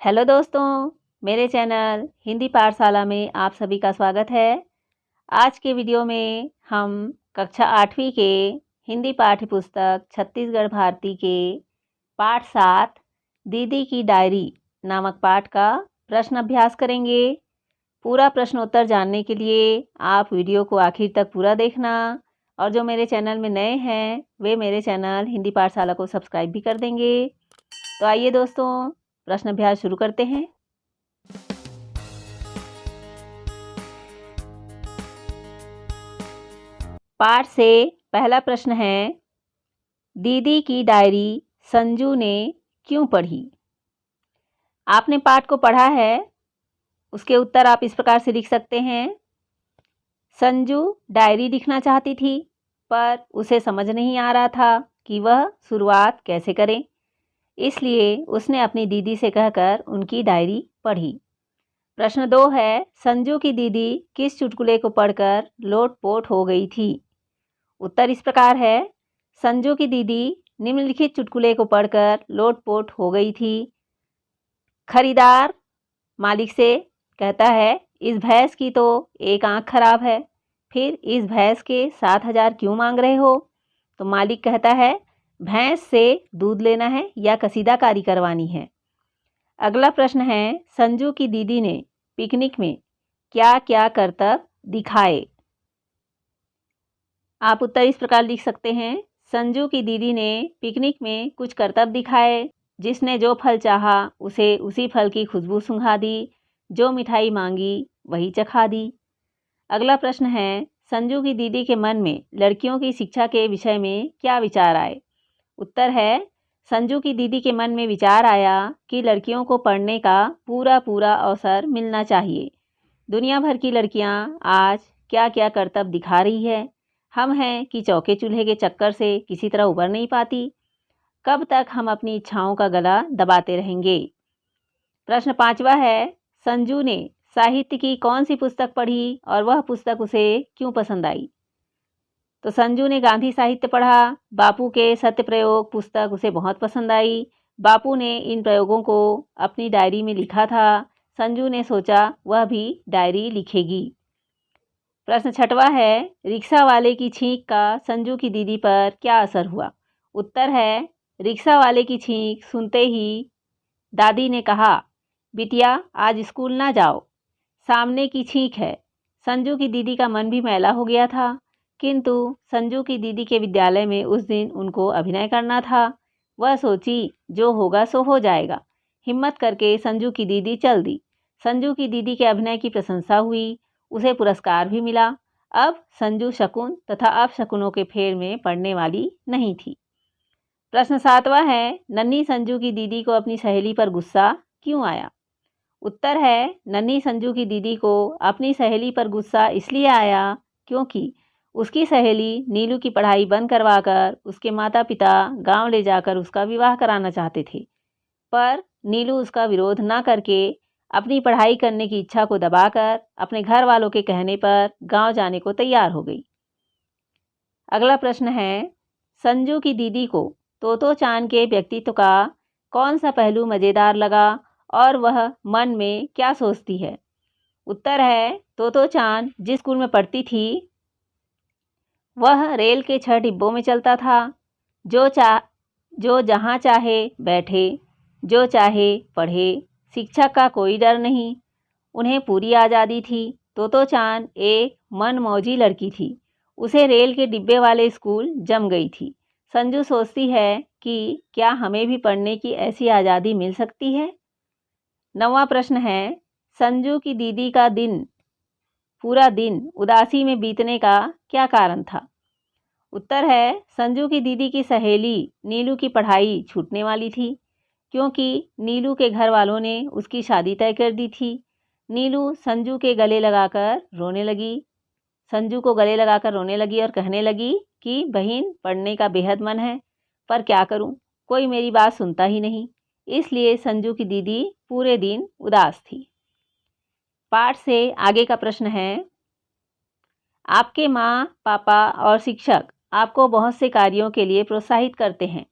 Hello दोस्तों, मेरे channel Hindi पाठशाला में आप सभी का स्वागत है। आज के वीडियो में हम कक्षा 8वीं के हिंदी पाठ्य पुस्तक छत्तीसगढ़ भारती के पाठ 7 दीदी की डायरी नामक पाठ का प्रश्न अभ्यास करेंगे। पूरा प्रश्नोत्तर जानने के लिए आप वीडियो को आखिर तक पूरा देखना और जो मेरे चैनल में नए हैं वे मेरे चैनल हिंदी पाठशाला को सब्सक्राइब भी कर देंगे। तो आइए दोस्तों, प्रश्न अभ्यास शुरू करते हैं। पाठ से पहला प्रश्न है, दीदी की डायरी संजू ने क्यों पढ़ी। आपने पाठ को पढ़ा है, उसके उत्तर आप इस प्रकार से लिख सकते हैं। संजू डायरी लिखना चाहती थी, पर उसे समझ नहीं आ रहा था कि वह शुरुआत कैसे करे, इसलिए उसने अपनी दीदी से कहकर उनकी डायरी पढ़ी। प्रश्न 2 है, संजू की दीदी किस चुटकुले को पढ़कर लोटपोट हो गई थी। उत्तर इस प्रकार है, संजू की दीदी निम्नलिखित चुटकुले को पढ़कर लोटपोट हो गई थी। खरीदार मालिक से कहता है, इस भैंस की तो एक आंख खराब है, फिर इस भैंस के 7,000 क्यों मांग रहे हो। तो मालिक कहता है, भैंस से दूध लेना है या कसीदाकारी करवानी है। अगला प्रश्न है, संजू की दीदी ने पिकनिक में क्या क्या करतब दिखाए। आप उत्तर इस प्रकार लिख सकते हैं, संजू की दीदी ने पिकनिक में कुछ करतब दिखाए। जिसने जो फल चाहा उसे उसी फल की खुशबू सूंघा दी, जो मिठाई मांगी वही चखा दी। अगला प्रश्न है, संजू की दीदी के मन में लड़कियों की शिक्षा के विषय में क्या विचार आए। उत्तर है, संजू की दीदी के मन में विचार आया कि लड़कियों को पढ़ने का पूरा अवसर मिलना चाहिए। दुनिया भर की लड़कियां आज क्या क्या करतब दिखा रही है, हम हैं कि चौके चूल्हे के चक्कर से किसी तरह उबर नहीं पाती। कब तक हम अपनी इच्छाओं का गला दबाते रहेंगे। प्रश्न 5वां है, संजू ने साहित्य की कौन सी पुस्तक पढ़ी और वह पुस्तक उसे क्यों पसंद आई। तो संजू ने गांधी साहित्य पढ़ा। बापू के सत्य प्रयोग पुस्तक उसे बहुत पसंद आई। बापू ने इन प्रयोगों को अपनी डायरी में लिखा था। संजू ने सोचा वह भी डायरी लिखेगी। प्रश्न 6वां है, रिक्शा वाले की छींक का संजू की दीदी पर क्या असर हुआ। उत्तर है, रिक्शा वाले की छींक सुनते ही दादी ने कहा, बिटिया आज स्कूल ना जाओ, सामने की छींक है। संजू की दीदी का मन भी मैला हो गया था, किंतु संजू की दीदी के विद्यालय में उस दिन उनको अभिनय करना था। वह सोची जो होगा सो हो जाएगा। हिम्मत करके संजू की दीदी चल दी। संजू की दीदी के अभिनय की प्रशंसा हुई, उसे पुरस्कार भी मिला। अब संजू शकुन तथा अपशकुनों के फेर में पड़ने वाली नहीं थी। प्रश्न 7वां है, नन्ही संजू की दीदी को अपनी सहेली पर गुस्सा क्यों आया। उत्तर है, नन्ही संजू की दीदी को अपनी सहेली पर गुस्सा इसलिए आया क्योंकि उसकी सहेली नीलू की पढ़ाई बंद करवाकर उसके माता पिता गांव ले जाकर उसका विवाह कराना चाहते थे, पर नीलू उसका विरोध न करके अपनी पढ़ाई करने की इच्छा को दबाकर अपने घर वालों के कहने पर गांव जाने को तैयार हो गई। अगला प्रश्न है, संजू की दीदी को तोतो चांद के व्यक्तित्व का कौन सा पहलू मज़ेदार लगा और वह मन में क्या सोचती है। उत्तर है, तोतो चांद जिस स्कूल में पढ़ती थी वह रेल के 6 डिब्बों में चलता था। जो जहाँ चाहे बैठे, जो चाहे पढ़े, शिक्षक का कोई डर नहीं, उन्हें पूरी आज़ादी थी। तोतो चांद एक मनमौजी लड़की थी, उसे रेल के डिब्बे वाले स्कूल जम गई थी। संजू सोचती है कि क्या हमें भी पढ़ने की ऐसी आज़ादी मिल सकती है। 9वां प्रश्न है, संजू की दीदी का पूरा दिन उदासी में बीतने का क्या कारण था। उत्तर है, संजू की दीदी की सहेली नीलू की पढ़ाई छूटने वाली थी, क्योंकि नीलू के घर वालों ने उसकी शादी तय कर दी थी। नीलू संजू के गले लगाकर रोने लगी। संजू को गले लगाकर रोने लगी और कहने लगी कि बहन पढ़ने का बेहद मन है, पर क्या करूं, कोई मेरी बात सुनता ही नहीं। इसलिए संजू की दीदी पूरे दिन उदास थी। पाठ से आगे का प्रश्न है, आपके माँ पापा और शिक्षक आपको बहुत से कार्यों के लिए प्रोत्साहित करते हैं,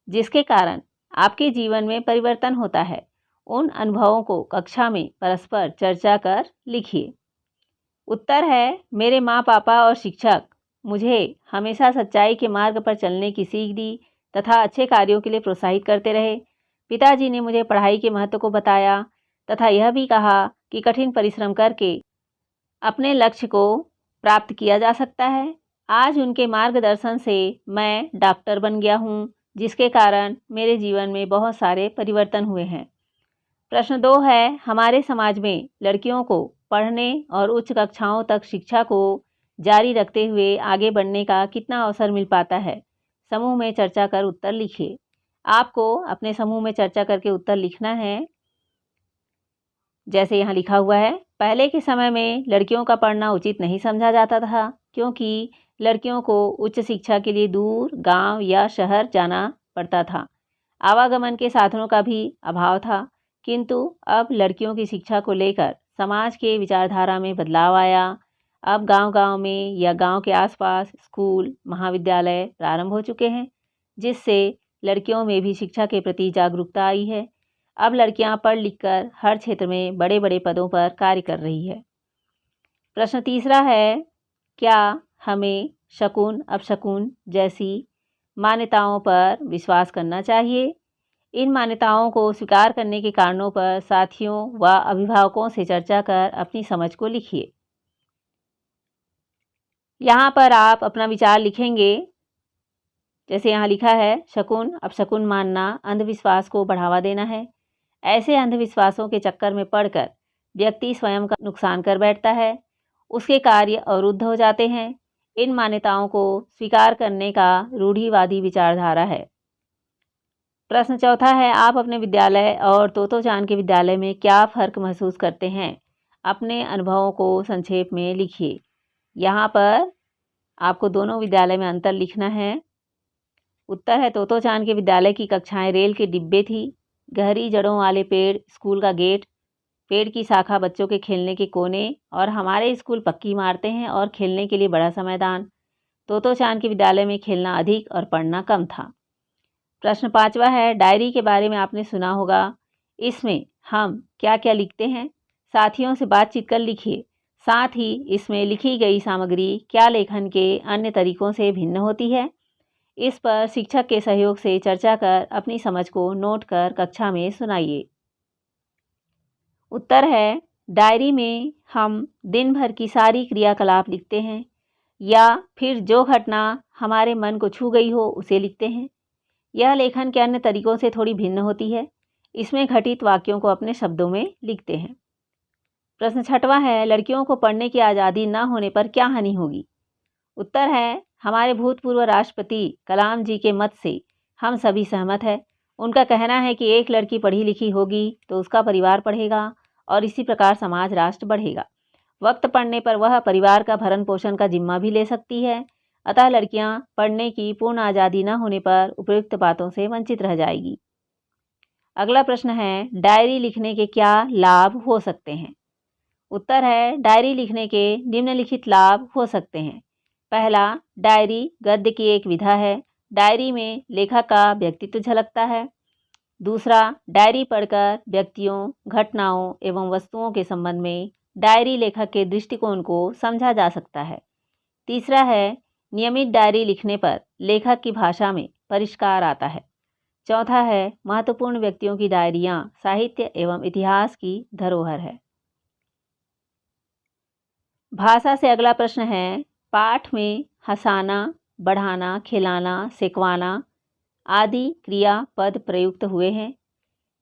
जिसके कारण आपके जीवन में परिवर्तन होता है। उन अनुभवों को कक्षा में परस्पर चर्चा कर लिखिए। उत्तर है, मेरे माँ पापा और शिक्षक मुझे हमेशा सच्चाई के मार्ग पर चलने की सीख दी तथा अच्छे कार्यों के लिए प्रोत्साहित करते रहे। पिताजी ने मुझे पढ़ाई के महत्व को बताया तथा यह भी कहा कि कठिन परिश्रम करके अपने लक्ष्य को प्राप्त किया जा सकता है। आज उनके मार्गदर्शन से मैं डॉक्टर बन गया हूँ, जिसके कारण मेरे जीवन में बहुत सारे परिवर्तन हुए हैं। प्रश्न 2 है, हमारे समाज में लड़कियों को पढ़ने और उच्च कक्षाओं तक शिक्षा को जारी रखते हुए आगे बढ़ने का कितना अवसर मिल पाता है? समूह में चर्चा कर उत्तर लिखिए। आपको अपने समूह में चर्चा करके उत्तर लिखना है। जैसे यहाँ लिखा हुआ है, पहले के समय में लड़कियों का पढ़ना उचित नहीं समझा जाता था, क्योंकि लड़कियों को उच्च शिक्षा के लिए दूर गांव या शहर जाना पड़ता था। आवागमन के साधनों का भी अभाव था। किंतु अब लड़कियों की शिक्षा को लेकर समाज के विचारधारा में बदलाव आया। अब गांव-गांव में या गांव के आसपास स्कूल, महाविद्यालय प्रारंभ हो चुके हैं, जिससे लड़कियों में भी शिक्षा के प्रति जागरूकता आई है। अब लड़कियां पढ़ लिखकर हर क्षेत्र में बड़े बड़े पदों पर कार्य कर रही है। प्रश्न 3 है, क्या हमें शकुन अपशकुन जैसी मान्यताओं पर विश्वास करना चाहिए? इन मान्यताओं को स्वीकार करने के कारणों पर साथियों व अभिभावकों से चर्चा कर अपनी समझ को लिखिए। यहाँ पर आप अपना विचार लिखेंगे। जैसे यहाँ लिखा है, शकुन अपशकुन मानना अंधविश्वास को बढ़ावा देना है। ऐसे अंधविश्वासों के चक्कर में पड़कर व्यक्ति स्वयं का नुकसान कर बैठता है, उसके कार्य अवरुद्ध हो जाते हैं। इन मान्यताओं को स्वीकार करने का रूढ़िवादी विचारधारा है। प्रश्न 4 है, आप अपने विद्यालय और तोतो चान के विद्यालय में क्या फ़र्क महसूस करते हैं? अपने अनुभवों को संक्षेप में लिखिए। यहाँ पर आपको दोनों विद्यालय में अंतर लिखना है। उत्तर है, तोतो चान के विद्यालय की कक्षाएं रेल के डिब्बे थी। गहरी जड़ों वाले पेड़ स्कूल का गेट, पेड़ की शाखा बच्चों के खेलने के कोने, और हमारे स्कूल पक्की इमारतें हैं और खेलने के लिए बड़ा सा मैदान। तोतो चान के विद्यालय में खेलना अधिक और पढ़ना कम था। प्रश्न 5 है, डायरी के बारे में आपने सुना होगा। इसमें हम क्या क्या लिखते हैं? साथियों से बातचीत कर लिखिए। साथ ही इसमें लिखी गई सामग्री क्या लेखन के अन्य तरीकों से भिन्न होती है? इस पर शिक्षक के सहयोग से चर्चा कर अपनी समझ को नोट कर कक्षा में सुनाइए। उत्तर है, डायरी में हम दिन भर की सारी क्रियाकलाप लिखते हैं या फिर जो घटना हमारे मन को छू गई हो उसे लिखते हैं। यह लेखन के अन्य तरीकों से थोड़ी भिन्न होती है। इसमें घटित वाक्यों को अपने शब्दों में लिखते हैं। प्रश्न 6 है, लड़कियों को पढ़ने की आज़ादी न होने पर क्या हानि होगी? उत्तर है, हमारे भूतपूर्व राष्ट्रपति कलाम जी के मत से हम सभी सहमत हैं। उनका कहना है कि एक लड़की पढ़ी लिखी होगी तो उसका परिवार पढ़ेगा और इसी प्रकार समाज राष्ट्र बढ़ेगा। वक्त पड़ने पर वह परिवार का भरण पोषण का जिम्मा भी ले सकती है। अतः लड़कियां पढ़ने की पूर्ण आज़ादी न होने पर उपयुक्त बातों से वंचित रह जाएगी। अगला प्रश्न है, डायरी लिखने के क्या लाभ हो सकते हैं? उत्तर है, डायरी लिखने के निम्नलिखित लाभ हो सकते हैं। पहला, डायरी गद्य की एक विधा है। डायरी में लेखक का व्यक्तित्व झलकता है। दूसरा, डायरी पढ़कर व्यक्तियों, घटनाओं एवं वस्तुओं के संबंध में डायरी लेखक के दृष्टिकोण को समझा जा सकता है। तीसरा है, नियमित डायरी लिखने पर लेखक की भाषा में परिष्कार आता है। चौथा है, महत्वपूर्ण व्यक्तियों की डायरियाँ साहित्य एवं इतिहास की धरोहर है। भाषा से अगला प्रश्न है, पाठ में हंसाना, बढ़ाना, खिलाना, सिकवाना आदि क्रिया पद प्रयुक्त हुए हैं,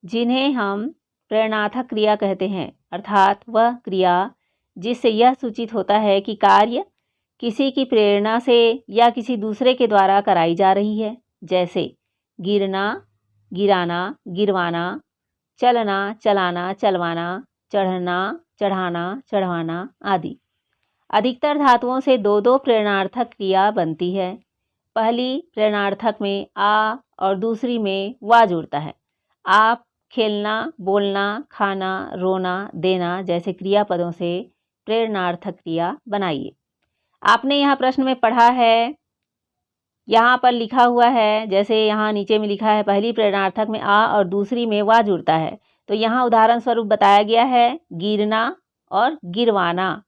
जिन्हें हम प्रेरणार्थक क्रिया कहते हैं, अर्थात वह क्रिया जिससे यह सूचित होता है कि कार्य किसी की प्रेरणा से या किसी दूसरे के द्वारा कराई जा रही है। जैसे गिरना, गिराना, गिरवाना, चलना, चलाना, चलवाना, चढ़ना, चढ़ाना, चढ़वाना आदि। अधिकतर धातुओं से दो दो प्रेरणार्थक क्रिया बनती है। पहली प्रेरणार्थक में आ और दूसरी में वा जुड़ता है। आप खेलना, बोलना, खाना, रोना, देना जैसे क्रियापदों से प्रेरणार्थक क्रिया बनाइए। आपने यहाँ प्रश्न में पढ़ा है, यहाँ पर लिखा हुआ है, जैसे यहाँ नीचे में लिखा है, पहली प्रेरणार्थक में आ और दूसरी में वा जुड़ता है। तो यहाँ उदाहरण स्वरूप बताया गया है गिरना और गिरवाना,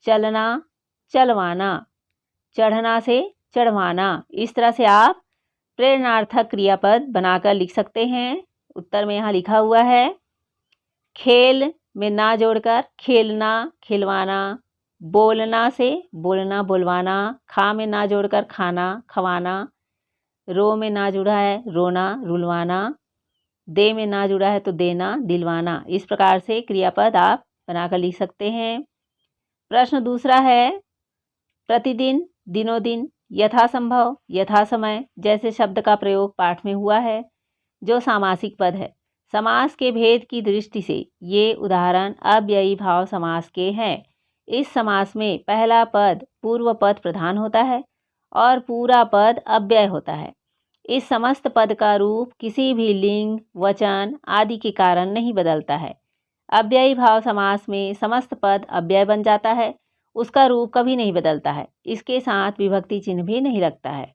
चलना, चलवाना, चढ़ना से चढ़वाना। इस तरह से आप प्रेरणार्थक क्रियापद बनाकर लिख सकते हैं। उत्तर में यहाँ लिखा हुआ है खेल में ना जोड़कर खेलना, खिलवाना, बोलना से बोलना, बुलवाना, खा में ना जोड़कर खाना, खवाना, रो में ना जुड़ा है रोना, रुलवाना, दे में ना जुड़ा है तो देना, दिलवाना। इस प्रकार से क्रियापद आप बनाकर लिख सकते हैं। प्रश्न दूसरा है प्रतिदिन, दिनों दिन, यथासंभव, यथासमय जैसे शब्द का प्रयोग पाठ में हुआ है जो सामासिक पद है। समास के भेद की दृष्टि से ये उदाहरण अव्ययी भाव समास के हैं। इस समास में पहला पद पूर्व पद प्रधान होता है और पूरा पद अव्यय होता है। इस समस्त पद का रूप किसी भी लिंग, वचन आदि के कारण नहीं बदलता है। अव्ययी भाव समास में समस्त पद अव्यय बन जाता है, उसका रूप कभी नहीं बदलता है, इसके साथ विभक्ति चिन्ह भी नहीं लगता है।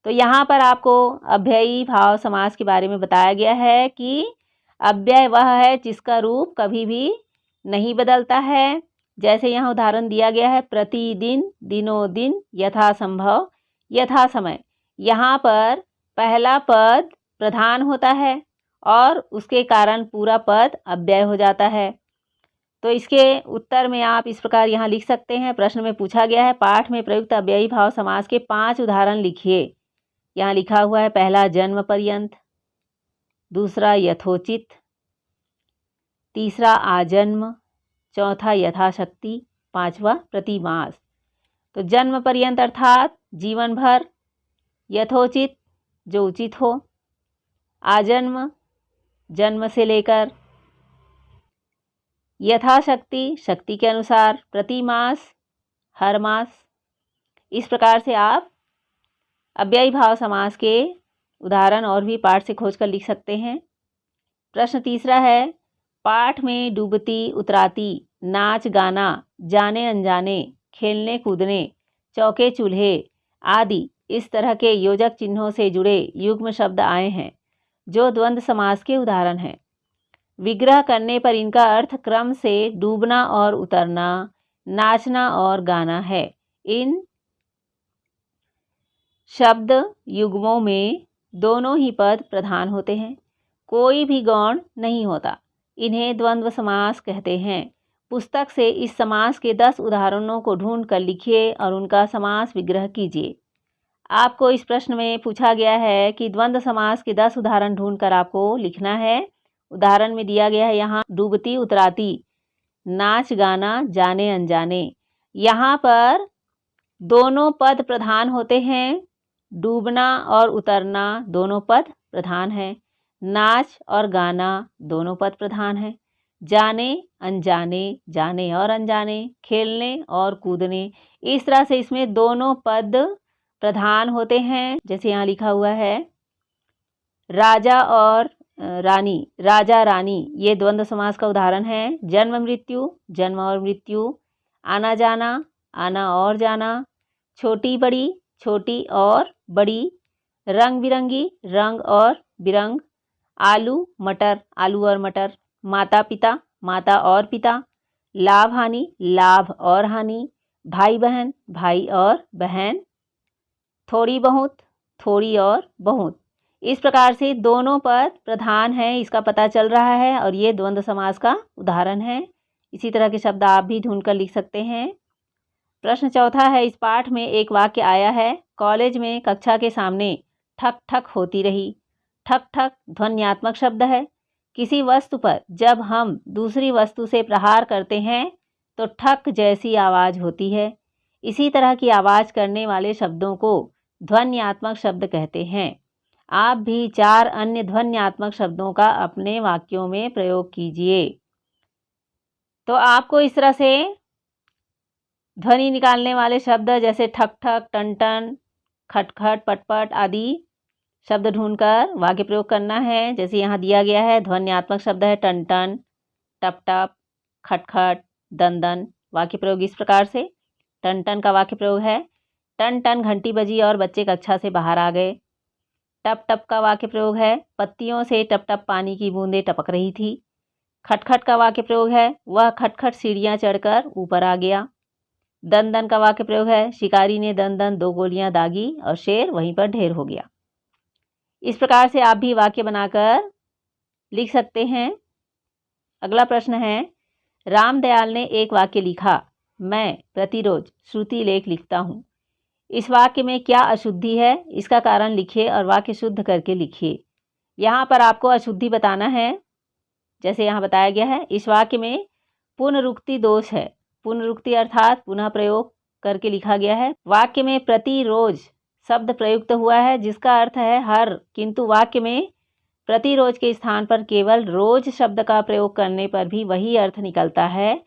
तो यहाँ पर आपको अव्ययी भाव समास के बारे में बताया गया है कि अव्यय वह है जिसका रूप कभी भी नहीं बदलता है। जैसे यहाँ उदाहरण दिया गया है प्रतिदिन, दिनों दिन, यथासंभव, यथासमय। यहाँ पर पहला पद प्रधान होता है और उसके कारण पूरा पद अव्यय हो जाता है। तो इसके उत्तर में आप इस प्रकार यहाँ लिख सकते हैं। प्रश्न में पूछा गया है पाठ में प्रयुक्त अव्ययी भाव समास के 5 उदाहरण लिखिए। यहाँ लिखा हुआ है पहला जन्म पर्यंत, दूसरा यथोचित, तीसरा आजन्म, चौथा यथाशक्ति, पांचवा प्रतिमास। तो जन्म पर्यंत अर्थात जीवन भर, यथोचित जो उचित हो, आजन्म जन्म से लेकर, यथाशक्ति शक्ति के अनुसार, प्रतिमास हर मास। इस प्रकार से आप अव्ययी भाव समास के उदाहरण और भी पाठ से खोजकर लिख सकते हैं। प्रश्न तीसरा है पाठ में डूबती उतराती, नाच गाना, जाने अनजाने, खेलने कूदने, चौके चूल्हे आदि इस तरह के योजक चिन्हों से जुड़े युग्म शब्द आए हैं जो द्वंद्व समास के उदाहरण हैं। विग्रह करने पर इनका अर्थ क्रम से डूबना और उतरना, नाचना और गाना है। इन शब्द युग्मों में दोनों ही पद प्रधान होते हैं, कोई भी गौण नहीं होता। इन्हें द्वंद्व समास कहते हैं। पुस्तक से इस समास के 10 उदाहरणों को ढूंढ कर लिखिए और उनका समास विग्रह कीजिए। आपको इस प्रश्न में पूछा गया है कि द्वंद्व समास के 10 उदाहरण ढूंढकर आपको लिखना है। उदाहरण में दिया गया है यहाँ डूबती उतराती, नाच गाना, जाने अनजाने। यहाँ पर दोनों पद प्रधान होते हैं। डूबना और उतरना दोनों पद प्रधान हैं। नाच और गाना दोनों पद प्रधान हैं। जाने अनजाने, जाने और अनजाने, खेलने और कूदने, इस तरह से इसमें दोनों पद प्रधान होते हैं। जैसे यहाँ लिखा हुआ है राजा और रानी, राजा रानी, ये द्वंद्व समास का उदाहरण है। जन्म मृत्यु, जन्म और मृत्यु, आना जाना, आना और जाना, छोटी बड़ी, छोटी और बड़ी, रंग बिरंगी, रंग और बिरंग, आलू मटर, आलू और मटर, माता पिता, माता और पिता, लाभ हानि, लाभ और हानि, भाई बहन, भाई और बहन, थोड़ी बहुत, थोड़ी और बहुत। इस प्रकार से दोनों पद प्रधान हैं, इसका पता चल रहा है और ये द्वंद्व समास का उदाहरण है। इसी तरह के शब्द आप भी ढूंढकर लिख सकते हैं। प्रश्न चौथा है इस पाठ में एक वाक्य आया है कॉलेज में कक्षा के सामने ठक ठक होती रही। ठक ठक ध्वन्यात्मक शब्द है। किसी वस्तु पर जब हम दूसरी वस्तु से प्रहार करते हैं तो ठक जैसी आवाज़ होती है। इसी तरह की आवाज़ करने वाले शब्दों को ध्वन्यात्मक शब्द कहते हैं। आप भी 4 अन्य ध्वन्यात्मक शब्दों का अपने वाक्यों में प्रयोग कीजिए। तो आपको इस तरह से ध्वनि निकालने वाले शब्द जैसे ठक ठक, टन टन, खटखट, पटपट आदि शब्द ढूंढकर वाक्य प्रयोग करना है। जैसे यहाँ दिया गया है ध्वन्यात्मक शब्द है टन टन, टप टप, खटखट, दन दन। वाक्य प्रयोग इस प्रकार से टन टन का वाक्य प्रयोग है टन टन घंटी बजी और बच्चे कक्षा से बाहर आ गए। टप टप का वाक्य प्रयोग है पत्तियों से टप टप पानी की बूंदें टपक रही थी। खटखट का वाक्य प्रयोग है, वह खटखट सीढ़ियाँ चढ़कर ऊपर आ गया। दन दन का वाक्य प्रयोग है, शिकारी ने दन दन 2 गोलियां दागी और शेर वहीं पर ढेर हो गया। इस प्रकार से आप भी वाक्य बनाकर लिख सकते हैं। अगला प्रश्न है, रामदयाल ने एक वाक्य लिखा, मैं प्रतिरोज श्रुति लेख लिखता हूँ। इस वाक्य में क्या अशुद्धि है, इसका कारण लिखिए और वाक्य शुद्ध करके लिखिए। यहाँ पर आपको अशुद्धि बताना है। जैसे यहाँ बताया गया है, इस वाक्य में पुनरुक्ति दोष है। पुनरुक्ति अर्थात पुनः प्रयोग करके लिखा गया है। वाक्य में प्रतिरोज शब्द प्रयुक्त हुआ है जिसका अर्थ है हर, किंतु वाक्य में प्रतिरोज के स्थान पर केवल रोज शब्द का प्रयोग करने पर भी वही अर्थ निकलता है।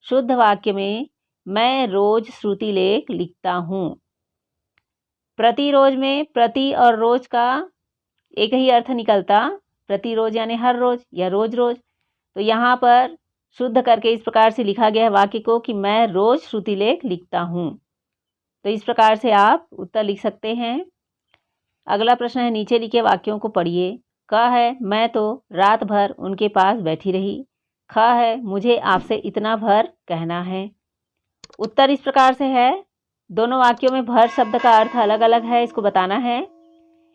शुद्ध वाक्य में मैं रोज श्रुति लेख लिखता हूँ। प्रतिरोज में प्रति और रोज का एक ही अर्थ निकलता, प्रतिरोज यानी हर रोज या रोज रोज। तो यहाँ पर शुद्ध करके इस प्रकार से लिखा गया है वाक्य को कि मैं रोज श्रुति लेख लिखता हूँ। तो इस प्रकार से आप उत्तर लिख सकते हैं। अगला प्रश्न है, नीचे लिखे वाक्यों को पढ़िए। क है, मैं तो रात भर उनके पास बैठी रही। ख है, मुझे आपसे इतना भर कहना है। उत्तर इस प्रकार से है, दोनों वाक्यों में भर शब्द का अर्थ अलग अलग है, इसको बताना है।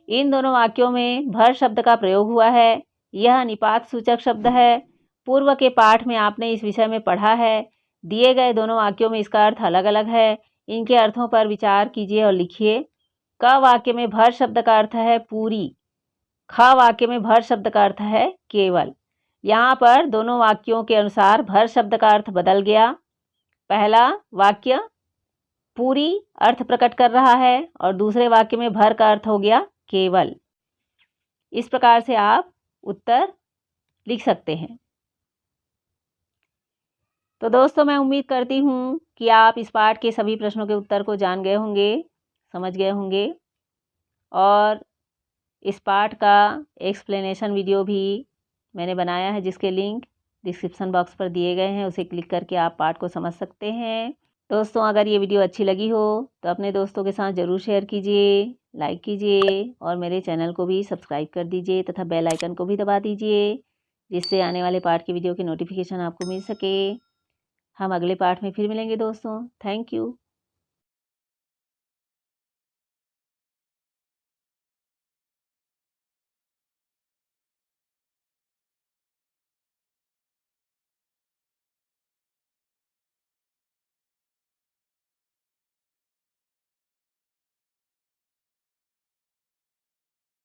इन दोनों वाक्यों में भर शब्द का प्रयोग हुआ है। यह निपात सूचक शब्द है। पूर्व के पाठ में आपने इस विषय में पढ़ा है। दिए गए दोनों वाक्यों में इसका अर्थ अलग अलग है। इनके अर्थों पर विचार कीजिए और लिखिए। क वाक्य में भर शब्द का अर्थ है पूरी। ख वाक्य में भर शब्द का अर्थ है केवल। यहाँ पर दोनों वाक्यों के अनुसार भर शब्द का अर्थ बदल गया। पहला वाक्य पूरी अर्थ प्रकट कर रहा है और दूसरे वाक्य में भर का अर्थ हो गया केवल। इस प्रकार से आप उत्तर लिख सकते हैं। तो दोस्तों, मैं उम्मीद करती हूँ कि आप इस पाठ के सभी प्रश्नों के उत्तर को जान गए होंगे, समझ गए होंगे। और इस पाठ का एक्सप्लेनेशन वीडियो भी मैंने बनाया है जिसके लिंक डिस्क्रिप्शन बॉक्स पर दिए गए हैं, उसे क्लिक करके आप पाठ को समझ सकते हैं। दोस्तों, अगर ये वीडियो अच्छी लगी हो तो अपने दोस्तों के साथ ज़रूर शेयर कीजिए, लाइक कीजिए और मेरे चैनल को भी सब्सक्राइब कर दीजिए तथा बेल आइकन को भी दबा दीजिए, जिससे आने वाले पाठ की वीडियो की नोटिफिकेशन आपको मिल सके। हम अगले पाठ में फिर मिलेंगे दोस्तों। Thank you.